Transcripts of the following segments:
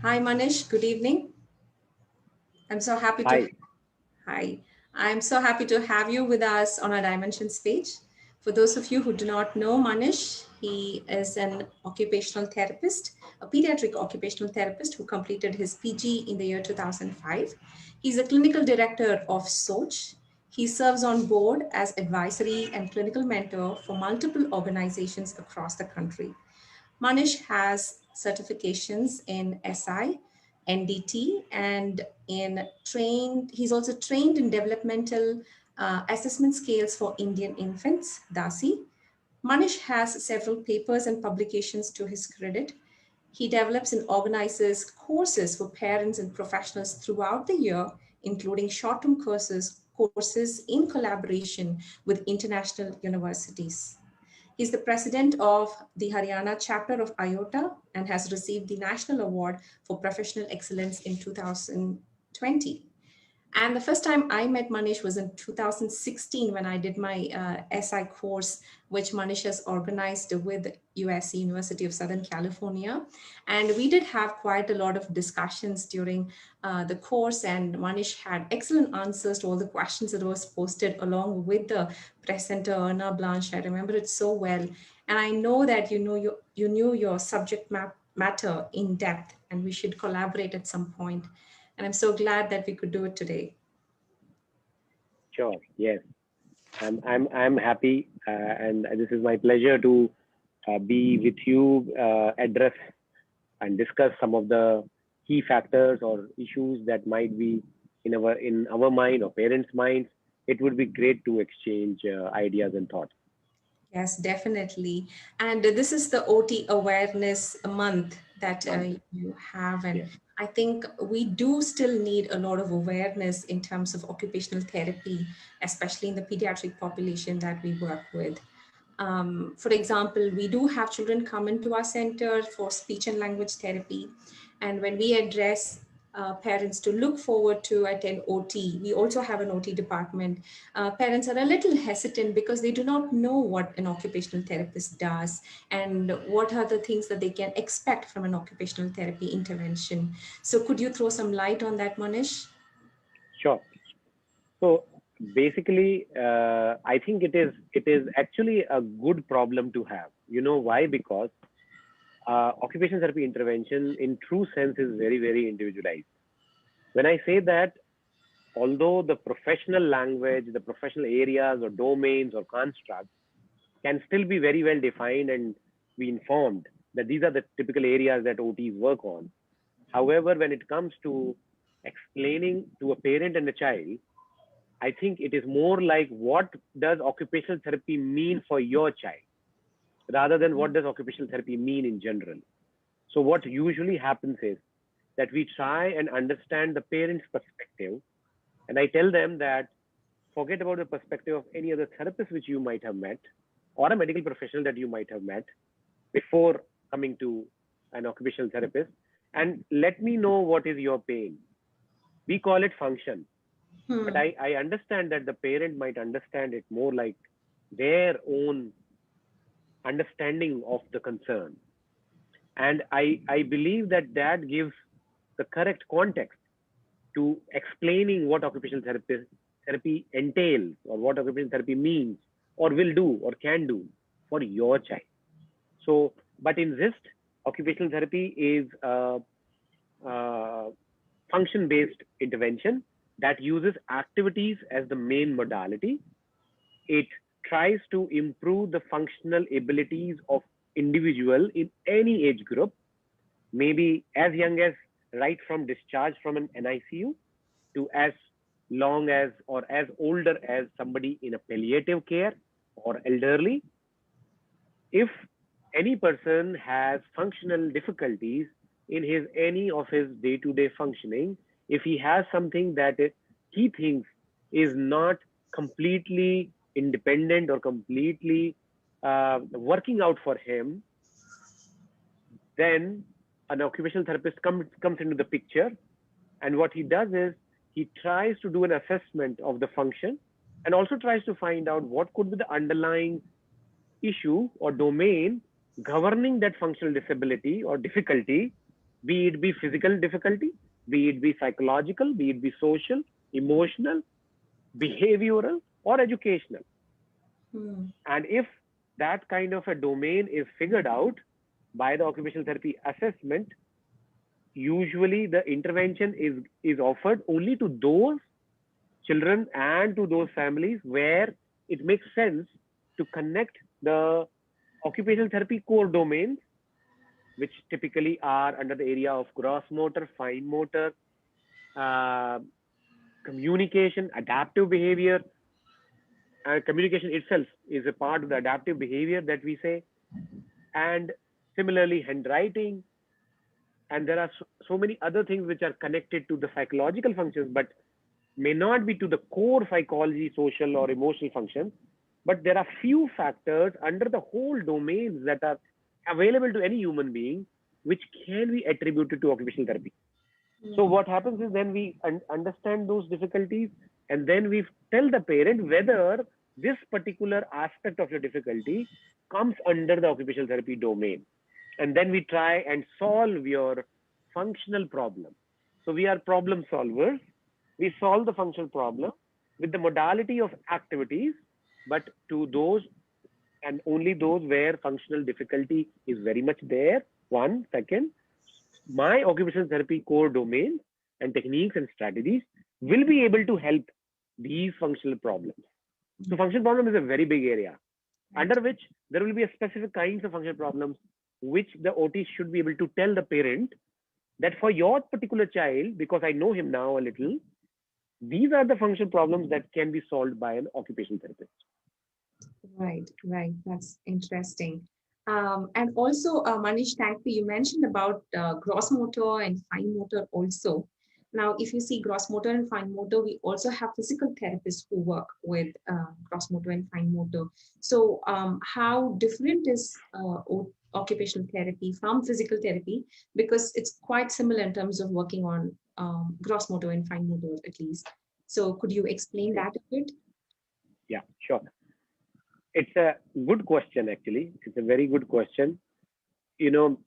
Hi, Manish. Good evening. I'm so happy to Hi. Hi. I'm so happy to have you with us on our Dimensions page. For those of you who do not know Manish, he is an occupational therapist, a pediatric occupational therapist who completed his PG in the year 2005. He's a clinical director of SOCH. He serves on board as advisory and clinical mentor for multiple organizations across the country. Manish has certifications in SI, NDT, and he's also trained in developmental assessment scales for Indian infants, DASI. Manish has several papers and publications to his credit. He develops and organizes courses for parents and professionals throughout the year, including short-term courses in collaboration with international universities. He's the president of the Haryana chapter of IOTA and has received the National Award for Professional Excellence in 2020. And the first time I met Manish was in 2016 when I did my SI course, which Manish has organized with USC, University of Southern California. And we did have quite a lot of discussions during the course, and Manish had excellent answers to all the questions that was posted along with the presenter, Erna Blanche. I remember it so well. And I know that you knew your matter in depth, and we should collaborate at some point. And I'm so glad that we could do it today. Sure. Yes. I'm happy, and this is my pleasure to be with you, address and discuss some of the key factors or issues that might be in our mind or parents' minds. It would be great to exchange ideas and thoughts. Yes, definitely. And this is the OT Awareness Month that you have. And Yes. I think we do still need a lot of awareness in terms of occupational therapy, especially in the pediatric population that we work with. For example, we do have children come into our center for speech and language therapy. And when we address parents to look forward to attend OT, we also have an OT department. Parents are a little hesitant because they do not know what an occupational therapist does and what are the things that they can expect from an occupational therapy intervention. So, could you throw some light on that, Manish? Sure. So basically, I think it is actually a good problem to have. You know why? Because occupational therapy intervention, in true sense, is very individualized. When I say that, although the professional language, the professional areas or domains or constructs can still be very well defined and be informed that these are the typical areas that OTs work on. However, when it comes to explaining to a parent and a child, I think it is more like what does occupational therapy mean for your child rather than what does occupational therapy mean in general. So what usually happens is that we try and understand the parent's perspective, and I tell them that forget about the perspective of any other therapist which you might have met or a medical professional that you might have met before coming to an occupational therapist, and let me know what is your pain. We call it function, but Hmm. I understand that the parent might understand it more like their own understanding of the concern. And I believe that that gives the correct context to explaining what occupational therapy entails or what occupational therapy means or will do or can do for your child. So, but in this, occupational therapy is a function-based intervention that uses activities as the main modality. It tries to improve the functional abilities of individual in any age group, maybe as young as right from discharge from an NICU to as long as or as older as somebody in a palliative care or elderly. If any person has functional difficulties in his any of his day-to-day functioning, if he has something that he thinks is not completely independent or completely working out for him, then an occupational therapist comes into the picture. And what he does is he tries to do an assessment of the function and also tries to find out what could be the underlying issue or domain governing that functional disability or difficulty, be it be physical difficulty, be it be psychological, be it be social, emotional, behavioral, or educational. Hmm. And if that kind of a domain is figured out by the occupational therapy assessment, usually the intervention is offered only to those children and to those families where it makes sense to connect the occupational therapy core domains, which typically are under the area of gross motor, fine motor, uh, communication, adaptive behavior. Communication itself is a part of the adaptive behavior that we say. And similarly, handwriting. And there are so many other things which are connected to the psychological functions, but may not be to the core psychology, social, or emotional functions. But there are few factors under the whole domains that are available to any human being which can be attributed to occupational therapy. So Hmm. what happens is then we understand those difficulties, and then we tell the parent whether this particular aspect of your difficulty comes under the occupational therapy domain. And then we try and solve your functional problem. So we are problem solvers. We solve the functional problem with the modality of activities, but to those and only those where functional difficulty is very much there. One, second, my occupational therapy core domains and techniques and strategies will be able to help these functional problems. So functional problem is a very big area Right. under which there will be a specific kinds of functional problems which the OT should be able to tell the parent that for your particular child, because I know him now a little, these are the functional problems that can be solved by an occupational therapist. Right, right. That's interesting. And also, Manish, thank you. You mentioned about gross motor and fine motor also. Now, if you see gross motor and fine motor, we also have physical therapists who work with gross motor and fine motor. So, how different is occupational therapy from physical therapy? Because it's quite similar in terms of working on gross motor and fine motor, at least. So, could you explain Sure. that a bit? Yeah, sure. It's a good question, actually. It's a very good question. You know,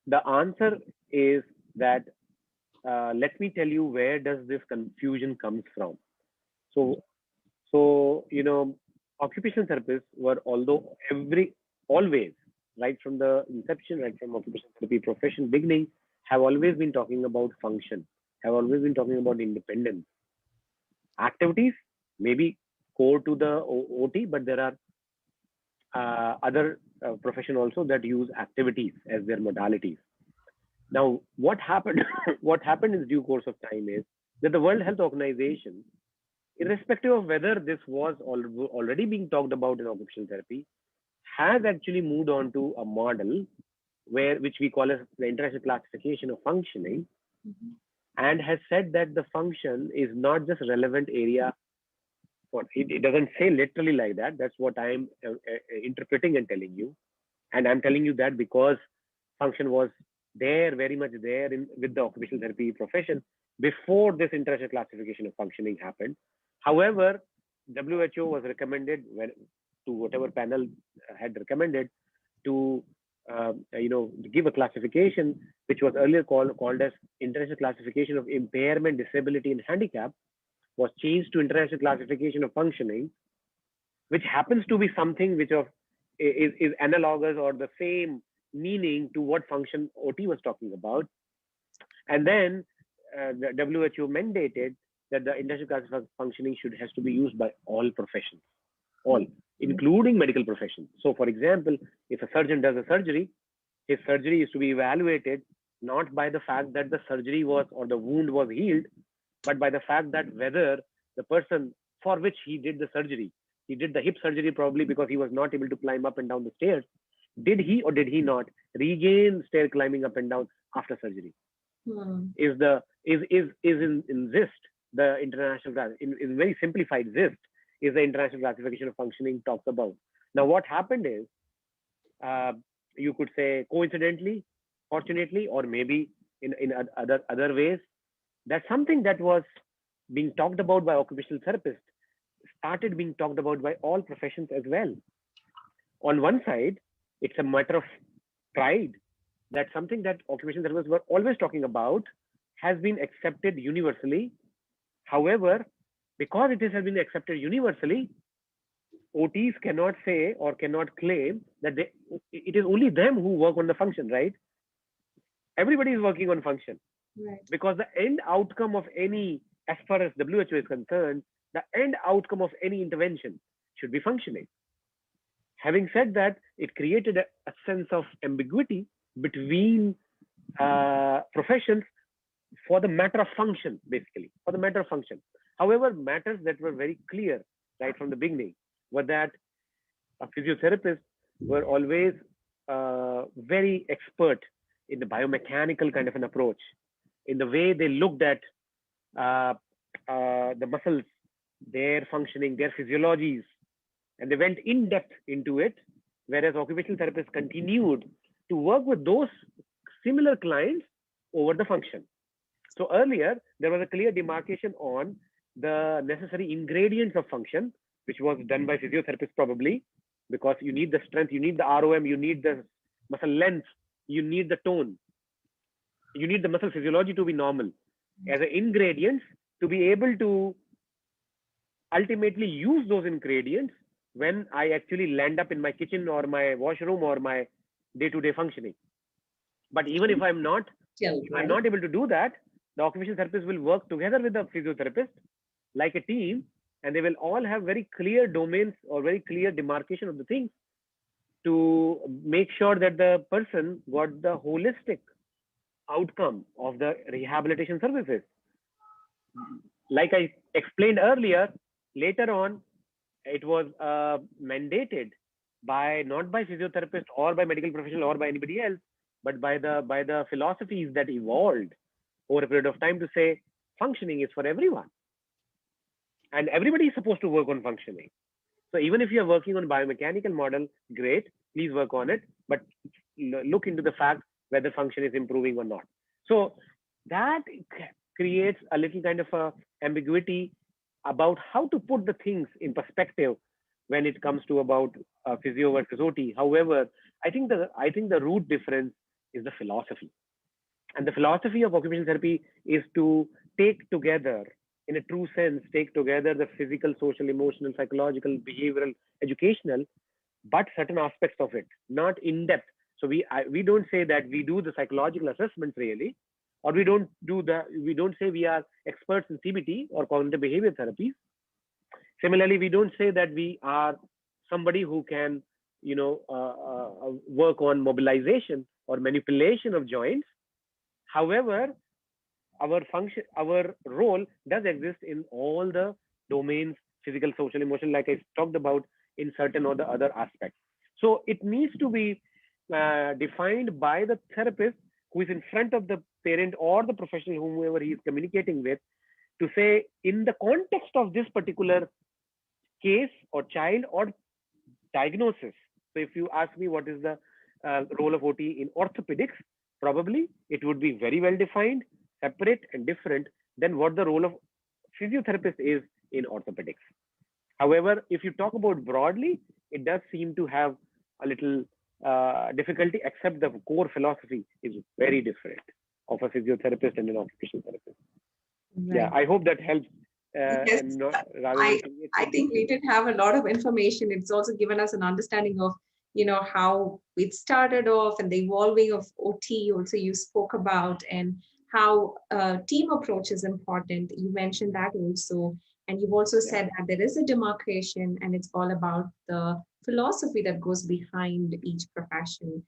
the answer is that let me tell you where does this confusion comes from. So, occupational therapists were, although always, right from the inception, right from occupational therapy profession beginning, have always been talking about function, have always been talking about independence. Activities maybe core to the OT, but there are other profession also that use activities as their modalities. Now, what happened? What happened in the due course of time is that the World Health Organization, irrespective of whether this was already being talked about in occupational therapy, has actually moved on to a model which we call as the international classification of functioning, Mhm. and has said that the function is not just relevant area for it doesn't say literally like that. That's what I'm interpreting and telling you. And I'm telling you that because function was there, very much there with the occupational therapy profession before this international classification of functioning happened. However, WHO was recommended to whatever panel had recommended to give a classification which was earlier called as international classification of impairment, disability, and handicap, was changed to international classification of functioning, which happens to be something which is analogous or the same meaning to what function OT was talking about. And then the WHO mandated that the international classification of functioning has to be used by all professions, all, Mhm. including medical professions. So, for example, if a surgeon does a surgery, his surgery is to be evaluated not by the fact that the surgery was or the wound was healed, but by the fact that whether the person for which he did the surgery, he did the hip surgery probably because he was not able to climb up and down the stairs. Did he or did he not regain stair climbing up and down after surgery? Hmm. Is the is in ZIST the international in very simplified ZIST is the international classification of functioning talks about. Now, what happened is uh, you could say coincidentally, fortunately, or maybe in other ways, that something that was being talked about by occupational therapists started being talked about by all professions as well. On one side, it's a matter of pride that something that occupational therapists were always talking about has been accepted universally. However, because has been accepted universally, OTs cannot say or cannot claim that it is only them who work on the function, right? Everybody is working on function. Right. Because the end outcome of any, as far as WHO is concerned, the end outcome of any intervention should be functioning. Having said that, it created a sense of ambiguity between professions for the matter of function, basically, for the matter of function. However, matters that were very clear right from the beginning were that a physiotherapist were always very expert in the biomechanical kind of an approach, in the way they looked at the muscles, their functioning, their physiologies, and they went in depth into it. Whereas occupational therapists continued to work with those similar clients over the function. So earlier, there was a clear demarcation on the necessary ingredients of function, which was done by physiotherapists probably, because you need the strength, you need the ROM, you need the muscle length, you need the tone, you need the muscle physiology to be normal as an ingredients to be able to ultimately use those ingredients when I actually land up in my kitchen or my washroom or my day-to-day functioning. But even if I'm not able to do that, the occupational therapist will work together with the physiotherapist like a team, and they will all have very clear domains or very clear demarcation of the things to make sure that the person got the holistic outcome of the rehabilitation services. Like I explained earlier, later on, it was mandated by not by physiotherapists or by medical professional or by anybody else, but by the philosophies that evolved over a period of time to say functioning is for everyone, and everybody is supposed to work on functioning. So even if you're working on biomechanical model, great, please work on it, but look into the fact whether function is improving or not. So that creates a little kind of a ambiguity about how to put the things in perspective when it comes to about physio versus OT. However, I think the root difference is the philosophy, and the philosophy of occupational therapy is to take together, in a true sense, take together the physical, social, emotional, psychological, behavioral, educational, but certain aspects of it, not in depth. So we don't say that we do the psychological assessments really, or we don't say we are experts in CBT or cognitive behavior therapies. Similarly, we don't say that we are somebody who can, work on mobilization or manipulation of joints. However, our role does exist in all the domains, physical, social, emotional, like I talked about in certain or the other aspects. So it needs to be defined by the therapist who is in front of the parent or the professional, whomever he is communicating with, to say, in the context of this particular case or child or diagnosis. So if you ask me what is the role of OT in orthopedics, probably it would be very well defined, separate and different than what the role of physiotherapist is in orthopedics. However, if you talk about broadly, it does seem to have a little difficulty, except the core philosophy is very different of a physiotherapist and an occupational therapist. Right. Yeah, I hope that helps. Yes, I think we did have a lot of information. It's also given us an understanding of, how it started off and the evolving of OT also you spoke about, and how team approach is important. You mentioned that also. And you've also said that there is a demarcation and it's all about the philosophy that goes behind each profession.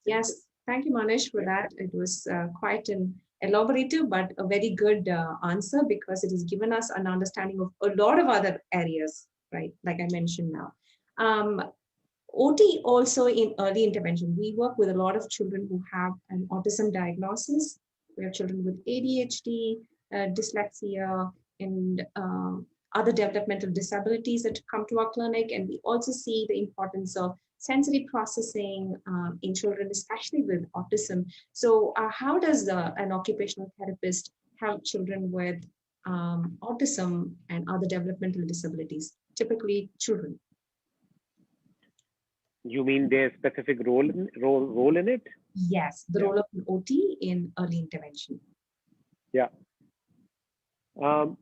Yes, thank you, Manish, for that. It was quite an elaborative but a very good answer, because it has given us an understanding of a lot of other areas, right? Like I mentioned now. OT also in early intervention. We work with a lot of children who have an autism diagnosis. We have children with ADHD, dyslexia, and other developmental disabilities that come to our clinic. And we also see the importance of sensory processing in children, especially with autism. So how does an occupational therapist help children with autism and other developmental disabilities, typically children? You mean their specific role in it? Yes, the Yeah, role of an OT in early intervention. yeah. Um,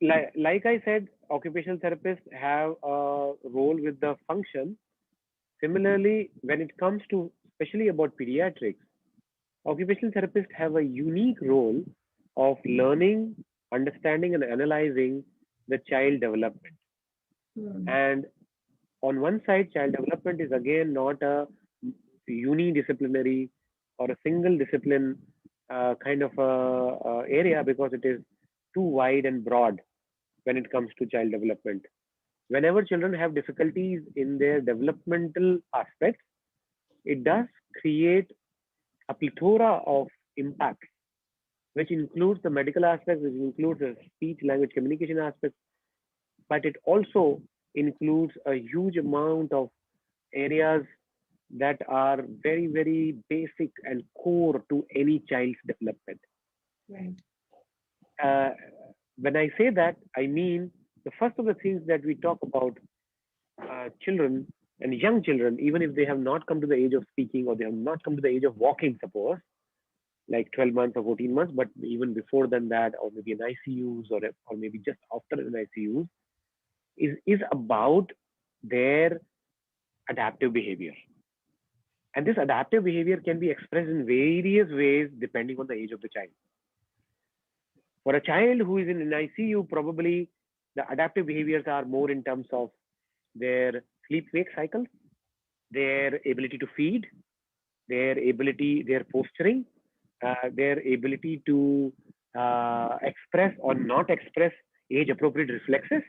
like I said, occupational therapists have a role with the function. Similarly, when it comes to especially about pediatrics, occupational therapists have a unique role of learning, understanding, and analyzing the child development. Hmm. And on one side, child development is again not a unidisciplinary or a single discipline kind of area, because it is too wide and broad when it comes to child development. Whenever children have difficulties in their developmental aspects, it does create a plethora of impacts, which includes the medical aspects, which includes the speech language communication aspects, but it also includes a huge amount of areas that are very, very basic and core to any child's development. Right. Uh, when I say that, I mean the first of the things that we talk about children and young children, even if they have not come to the age of speaking or they have not come to the age of walking, suppose, like 12 months or 14 months, but even before than that, or maybe in ICUs, or maybe just after an ICUs, is about their adaptive behavior. And this adaptive behavior can be expressed in various ways depending on the age of the child. For a child who is in an ICU, probably the adaptive behaviors are more in terms of their sleep wake cycle, their ability to feed, their posturing, their ability to express or not express age appropriate reflexes,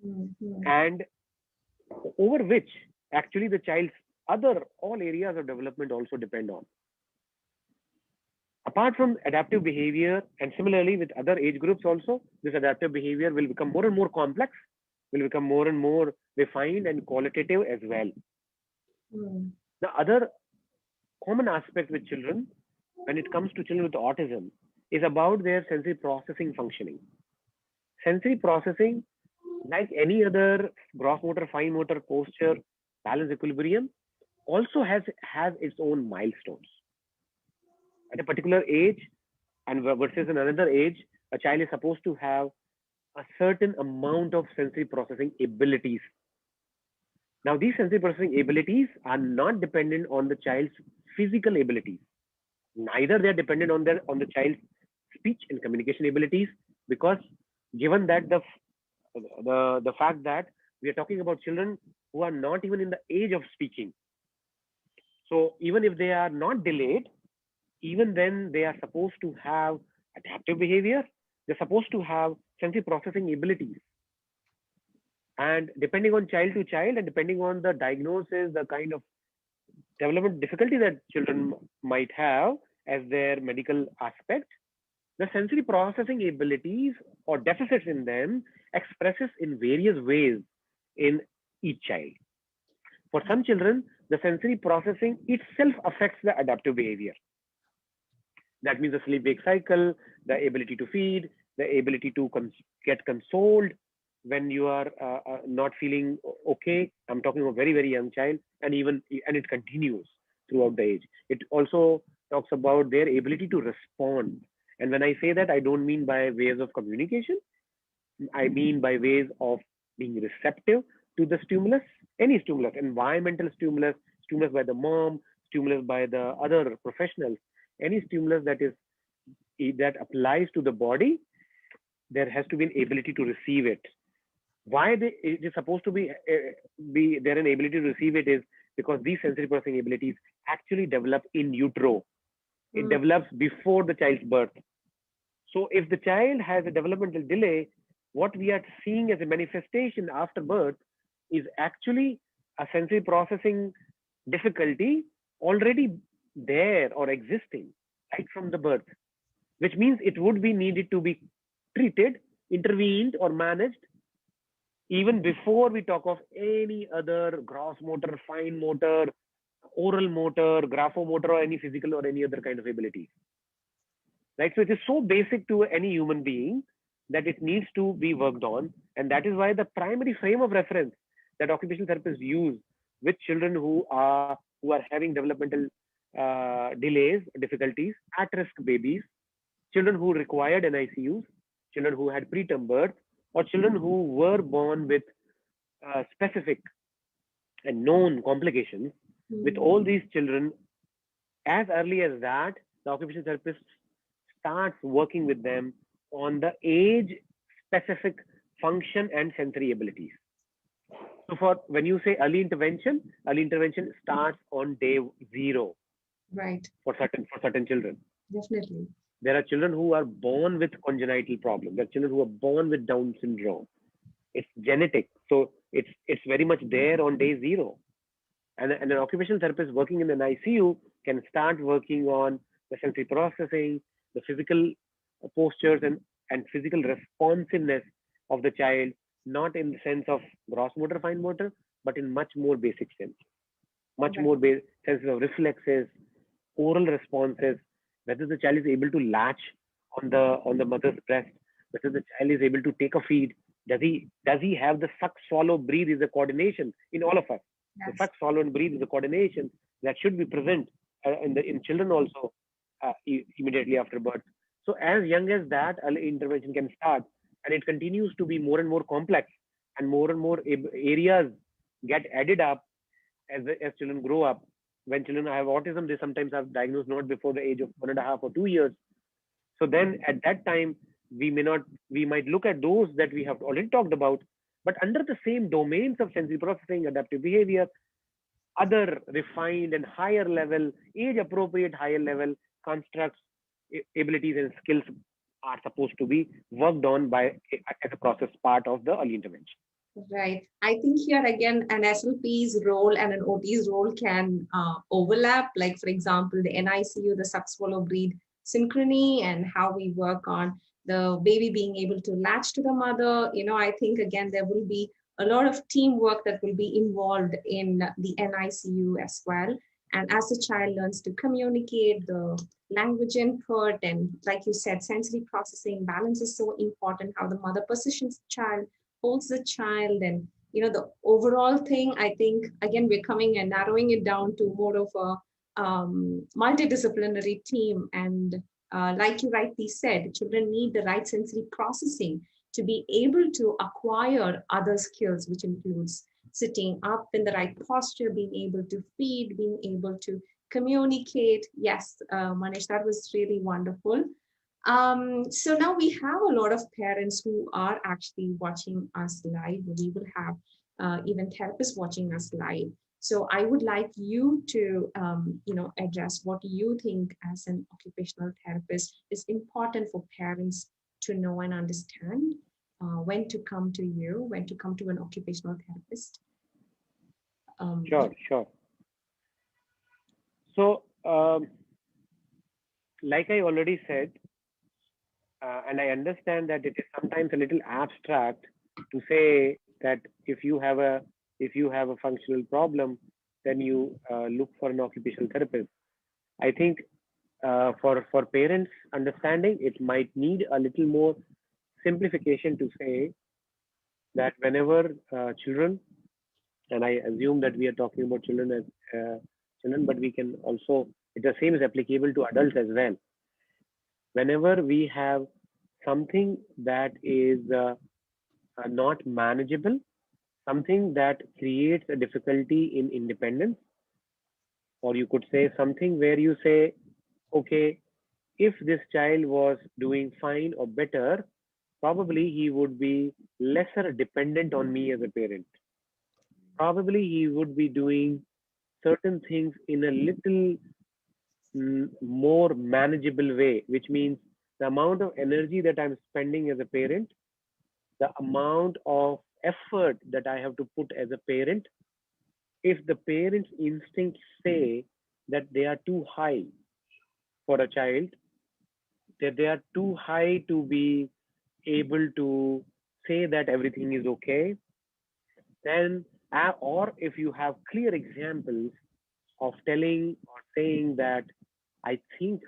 Hmm. and over which actually the child's other all areas of development also depend on. Apart from adaptive behavior, and similarly with other age groups also, this adaptive behavior will become more and more complex, will become more and more refined and qualitative as well. Hmm. The other common aspect with children, when it comes to children with autism, is about their sensory processing functioning. Sensory processing, like any other gross motor, fine motor, posture, balance, equilibrium, also has its own milestones. At a particular age and versus another age, a child is supposed to have a certain amount of sensory processing abilities. Now, these sensory processing abilities are not dependent on the child's physical abilities. Neither they are dependent on the child's speech and communication abilities, because given that the fact that we are talking about children who are not even in the age of speaking, so even if they are not delayed, even then they are supposed to have adaptive behavior. They're supposed to have sensory processing abilities. And depending on child to child and depending on the diagnosis, the kind of development difficulty that children might have as their medical aspect, the sensory processing abilities or deficits in them expresses in various ways in each child. For some children, the sensory processing itself affects the adaptive behavior. That means the sleep wake cycle, the ability to feed, the ability to get consoled when you are not feeling okay. I'm talking of a very, very young child, and it continues throughout the age. It also talks about their ability to respond. And when I say that, I don't mean by ways of communication. I mean by ways of being receptive to the stimulus, any stimulus, environmental stimulus, stimulus by the mom, stimulus by the other professionals, any stimulus that applies to the body, there has to be an ability to receive it. Why it is supposed to be there an ability to receive it is because these sensory processing abilities actually develop in utero. It Hmm. develops before the child's birth. So if the child has a developmental delay, what we are seeing as a manifestation after birth is actually a sensory processing difficulty already there or existing right from the birth, which means it would be needed to be treated, intervened, or managed even before we talk of any other gross motor, fine motor, oral motor, graphomotor, or any physical or any other kind of ability. Right? So it is so basic to any human being that it needs to be worked on. And that is why the primary frame of reference that occupational therapists use with children who are having developmental delays, difficulties, at-risk babies, children who required NICUs, children who had preterm birth, or children who were born with specific and known complications. With Mm. all these children, as early as that, the occupational therapist starts working with them on the age specific function and sensory abilities. So for when you say early intervention starts on day zero Right. for certain children. Definitely. There are children who are born with congenital problems. There are children who are born with Down syndrome. It's genetic, so it's very much there on day zero. And an occupational therapist working in an ICU can start working on the sensory processing, the physical postures, and physical responsiveness of the child, not in the sense of gross motor, fine motor, but in much more basic sense, much Right. more senses of reflexes, oral responses, whether the child is able to latch on the mother's breast, whether the child is able to take a feed, does he have the suck, swallow, breathe is a coordination in all of us. The Yes. suck, swallow, and breathe is a coordination that should be present in children also immediately after birth. So as young as that, early intervention can start, and it continues to be more and more complex, and more areas get added up as children grow up. When children have autism, they sometimes have diagnosed not before the age of 1.5 or 2 years. So then at that time, we might look at those that we have already talked about, but under the same domains of sensory processing, adaptive behavior, other refined and higher level, age appropriate higher level constructs, abilities, and skills are supposed to be worked on by as a process part of the early intervention. Right. I think here again, an SLP's role and an OT's role can overlap. Like, for example, the NICU, the suck swallow breathe synchrony, and how we work on the baby being able to latch to the mother. I think again, there will be a lot of teamwork that will be involved in the NICU as well. And as the child learns to communicate, the language input, and like you said, sensory processing balance is so important, how the mother positions the child, holds the child, and the overall thing. I think again we're coming and narrowing it down to more of a multidisciplinary team. And like you rightly said, children need the right sensory processing to be able to acquire other skills, which includes sitting up in the right posture, being able to feed, being able to communicate. Yes, Manish, that was really wonderful. So now we have a lot of parents who are actually watching us live. We will have even therapists watching us live. So I would like you to, address what you think as an occupational therapist is important for parents to know and understand, when to come to you, when to come to an occupational therapist. Yeah. Sure, sure. So, like I already said, and I understand that it is sometimes a little abstract to say that if you have a functional problem, then you look for an occupational therapist. I think for parents understanding, it might need a little more simplification to say that whenever children, and I assume that we are talking about children as children, but we can also, the same is applicable to adults as well. Whenever we have something that is not manageable, something that creates a difficulty in independence, or you could say something where you say, okay, if this child was doing fine or better, probably he would be lesser dependent on me as a parent. Probably he would be doing certain things in a little more manageable way, which means the amount of energy that I'm spending as a parent, the amount of effort that I have to put as a parent, if the parent's instincts say that they are too high for a child, that they are too high to be able to say that everything is okay, then, or if you have clear examples of telling or saying that I think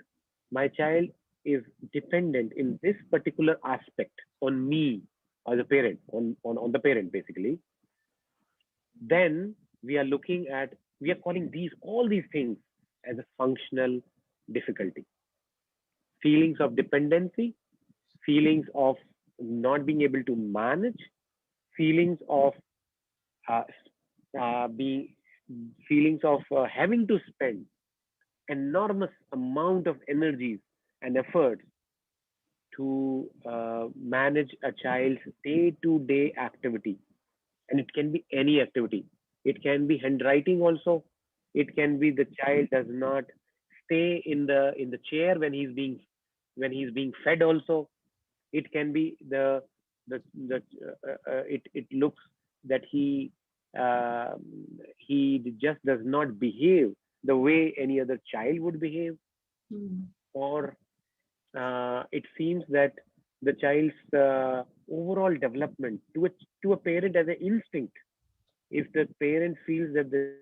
my child is dependent in this particular aspect on me as a parent, on the parent basically, then we are looking at, we are calling these, all these things as a functional difficulty. Feelings of dependency, feelings of not being able to manage, feelings of uh, being, feelings of having to spend enormous amount of energies and efforts to manage a child's day-to-day activity. And it can be any activity. It can be handwriting also. It can be the child does not stay in the chair when he's being fed also. It can be the it looks that uh, he just does not behave the way any other child would behave, Mm. or it seems that the child's overall development to a parent as an instinct, if the parent feels that the child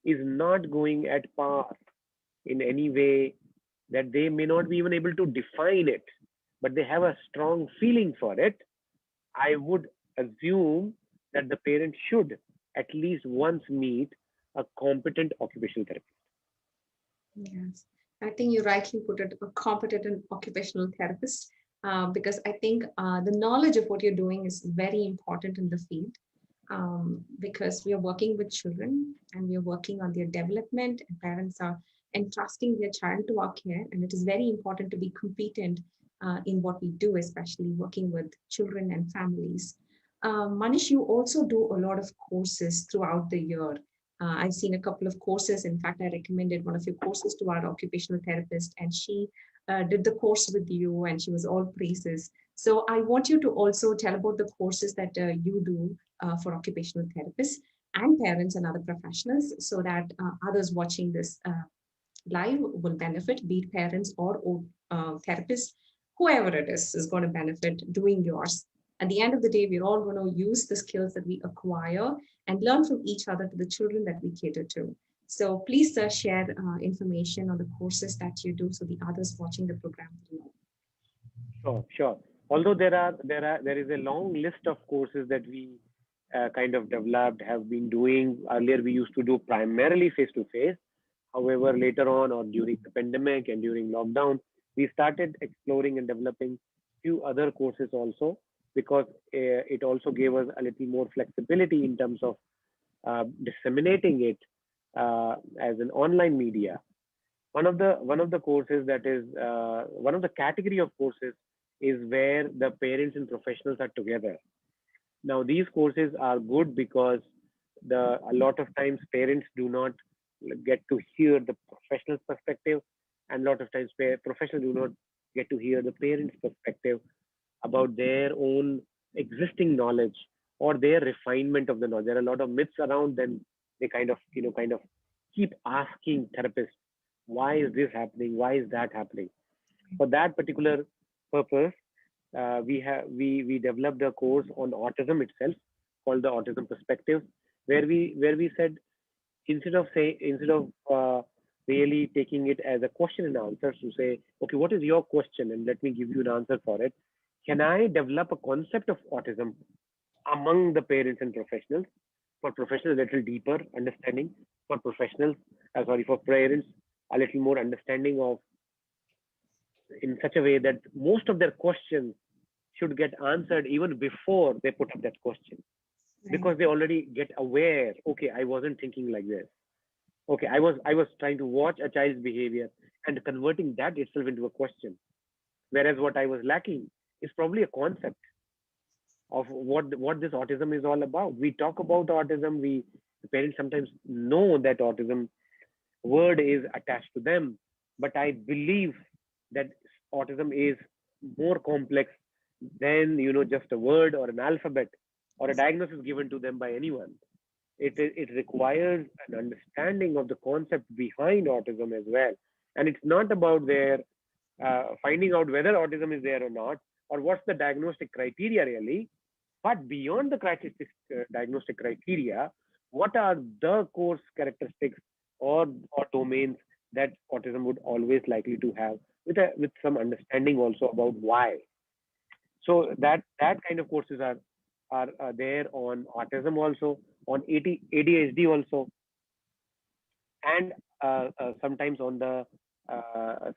is not going at par in any way, that they may not be even able to define it, but they have a strong feeling for it, I would assume that the parent should at least once meet a competent occupational therapist. Yes, I think you rightly put it, a competent and occupational therapist, because I think the knowledge of what you're doing is very important in the field, because we are working with children and we are working on their development, and parents are entrusting their child to our care, and it is very important to be competent in what we do, especially working with children and families. Manish, you also do a lot of courses throughout the year. I've seen a couple of courses. In fact, I recommended one of your courses to our occupational therapist, and she did the course with you, and she was all praises. So I want you to also tell about the courses that you do for occupational therapists and parents and other professionals, so that others watching this live will benefit, be it parents or therapists, whoever it is going to benefit doing yours. At the end of the day, we're all going to use the skills that we acquire and learn from each other to the children that we cater to. So please share information on the courses that you do so the others watching the program will know. Sure, sure. Although there is a long list of courses that we kind of developed, have been doing. Earlier, we used to do primarily face to face. However, later on, or during the pandemic and during lockdown, we started exploring and developing few other courses also, because it also gave us a little more flexibility in terms of disseminating it as an online media. One of the courses that is one of the category of courses is where the parents and professionals are together. Now these courses are good because the a lot of times parents do not get to hear the professional's perspective, and a lot of times professionals do not get to hear the parents perspective about their own existing knowledge or their refinement of the knowledge. There are a lot of myths around, then they kind of keep asking therapists, why is this happening? Why is that happening? For that particular purpose, we developed a course on autism itself called the Autism Perspective, where we said, instead of really taking it as a question and answer, to say, okay, what is your question, and let me give you an answer for it. Can I develop a concept of autism among the parents and professionals? For professionals, a little deeper understanding. For professionals, for parents, a little more understanding of, in such a way that most of their questions should get answered even before they put up that question, Right. because they already get aware. Okay, I wasn't thinking like this. Okay, I was trying to watch a child's behavior and converting that itself into a question. Whereas what I was lacking is probably a concept of what this autism is all about. We talk about autism. The parents sometimes know that autism word is attached to them, but I believe that autism is more complex than just a word or an alphabet or a diagnosis given to them by anyone. It requires an understanding of the concept behind autism as well, and it's not about their finding out whether autism is there or not, or what's the diagnostic criteria really, but beyond the diagnostic criteria, what are the core characteristics or domains that autism would always likely to have, with some understanding also about why. So that kind of courses are there on autism also. on ADHD also, and sometimes on the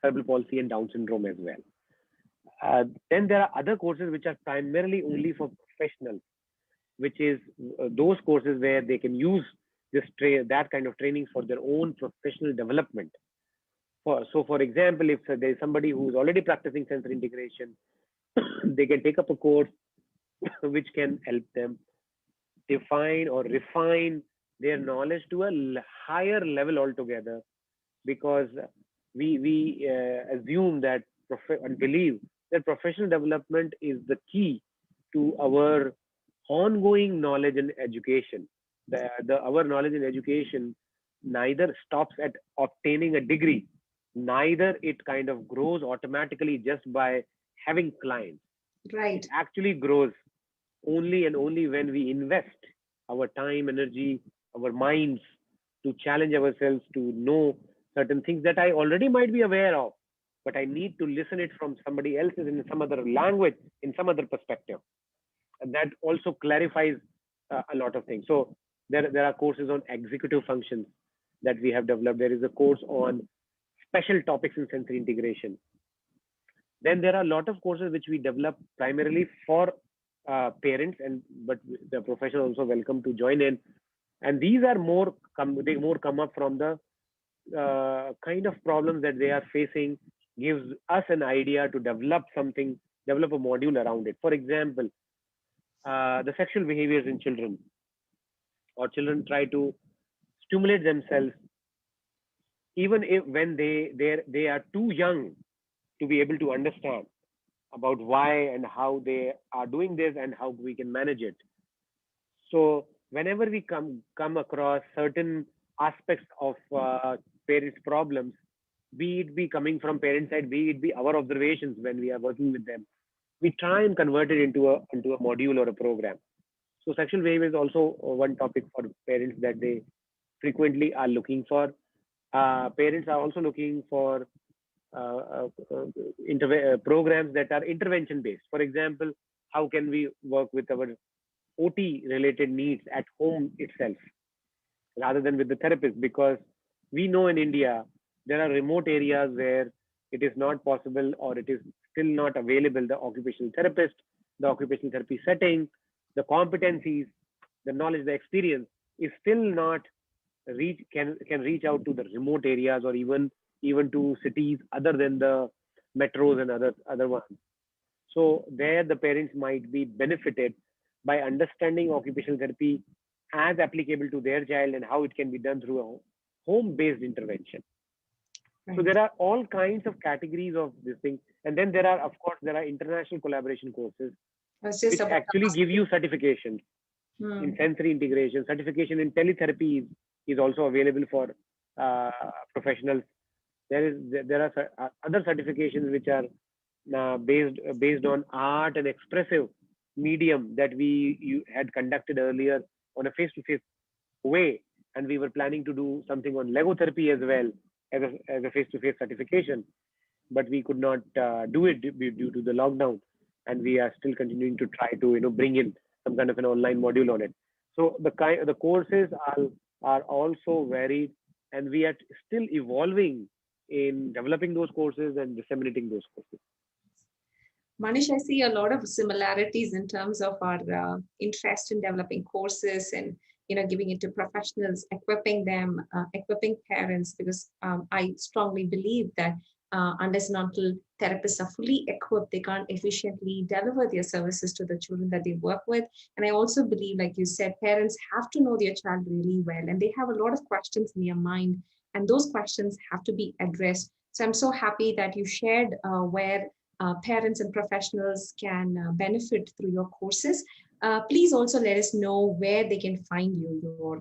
cerebral palsy and Down syndrome as well. Then there are other courses which are primarily only for professionals, which is those courses where they can use that kind of training for their own professional development. For example, if there is somebody who is already practicing sensory integration, they can take up a course which can help them define or refine their knowledge to a higher level altogether, because we assume that and believe that professional development is the key to our ongoing knowledge and education. Our knowledge and education neither stops at obtaining a degree, neither it kind of grows automatically just by having clients. It Right. actually grows only and only when we invest our time, energy, our minds to challenge ourselves to know certain things that I already might be aware of, but I need to listen it from somebody else's in some other language, in some other perspective. And that also clarifies a lot of things. So there are courses on executive functions that we have developed. There is a course on special topics in sensory integration. Then there are a lot of courses which we develop primarily for parents, and but the professional also welcome to join in. And these are they more come up from the kind of problems that they are facing, gives us an idea to develop something, develop a module around it. For example, the sexual behaviors in children, or children try to stimulate themselves even if when they are too young to be able to understand about why and how they are doing this and how we can manage it. So whenever we come across certain aspects of parents' problems, be it be coming from parent side, be it be our observations when we are working with them, we try and convert it into a module or a program. So sexual behavior is also one topic for parents that they frequently are looking for. Parents are also looking for programs that are intervention based. For example, how can we work with our OT related needs at home itself rather than with the therapist? Because we know in India there are remote areas where it is not possible, or it is still not available. The occupational therapist, the occupational therapy setting, the competencies, the knowledge, the experience is still not can reach out to the remote areas, or even to cities other than the metros and other ones. So there the parents might be benefited by understanding occupational therapy as applicable to their child and how it can be done through a home-based intervention. So Right. there are all kinds of categories of this thing. And then there are, of course, there are international collaboration courses, I was just which about to actually ask give you. you certifications in Hmm. sensory integration. Certification in teletherapy is also available for uh, professionals. There are other certifications which are based on art and expressive medium that you had conducted earlier on a face-to-face way, and we were planning to do something on Lego therapy as well as a face-to-face certification, but we could not do it due to the lockdown, and we are still continuing to try to bring in some kind of an online module on it. So the courses are also varied, and we are still evolving in developing those courses and disseminating those courses. Manish, I see a lot of similarities in terms of our interest in developing courses and giving it to professionals, equipping them, equipping parents, because I strongly believe that unless and until therapists are fully equipped, they can't efficiently deliver their services to the children that they work with. And I also believe, like you said, parents have to know their child really well, and they have a lot of questions in their mind, and those questions have to be addressed. So I'm so happy that you shared where parents and professionals can benefit through your courses. Please also let us know where they can find you,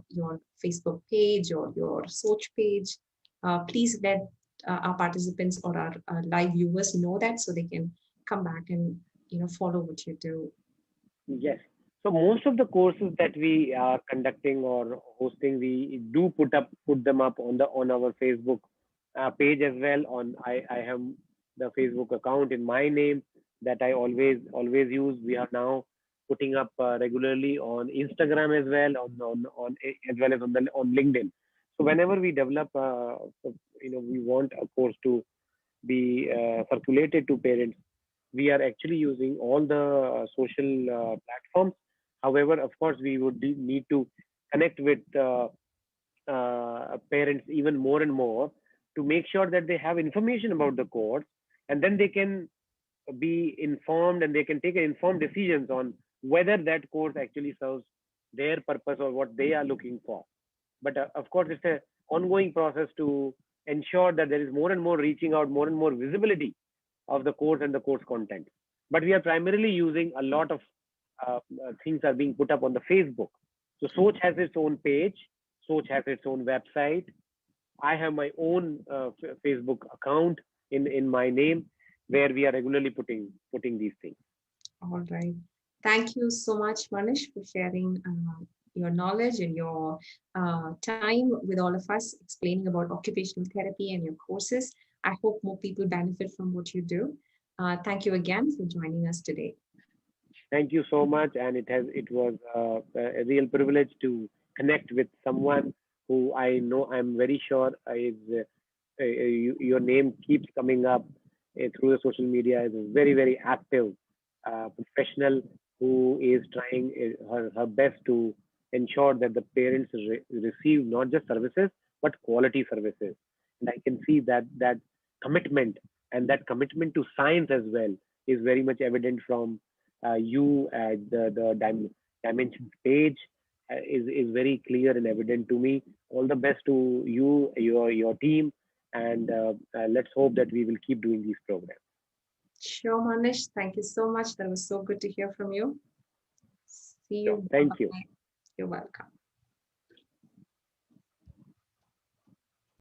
your Facebook page or your search page. Please let our participants or our live viewers know that so they can come back and follow what you do. Yes. So most of the courses that we are conducting or hosting, we do put them up on our Facebook page as well. I have the Facebook account in my name that I always use. We are now putting up regularly on Instagram as well, on as well as on LinkedIn. So whenever we develop, we want a course to be circulated to parents, we are actually using all the social platforms. However, of course, we would need to connect with parents even more and more to make sure that they have information about the course, and then they can be informed and they can take informed decisions on whether that course actually serves their purpose or what they are looking for. But of course, it's a ongoing process to ensure that there is more and more reaching out, more and more visibility of the course and the course content. But we are primarily using a lot of things are being put up on the Facebook. So Soch has its own page, Soch has its own website. I have my own Facebook account in my name, where we are regularly putting these things. All right. Thank you so much, Manish, for sharing your knowledge and your time with all of us, explaining about occupational therapy and your courses. I hope more people benefit from what you do. Thank you again for joining us today. Thank you so much, and it was a real privilege to connect with someone who I know, I'm very sure is your name keeps coming up through the social media, is a very active professional who is trying her best to ensure that the parents receive not just services but quality services. And I can see that commitment, and that commitment to science as well, is very much evident from you at the dimensions page. Is very clear and evident to me. All the best to you, your team, and let's hope that we will keep doing these programs. Sure, Manish. Thank you so much. That was so good to hear from you. See Sure. you. Thank you. Bye-bye. You're welcome.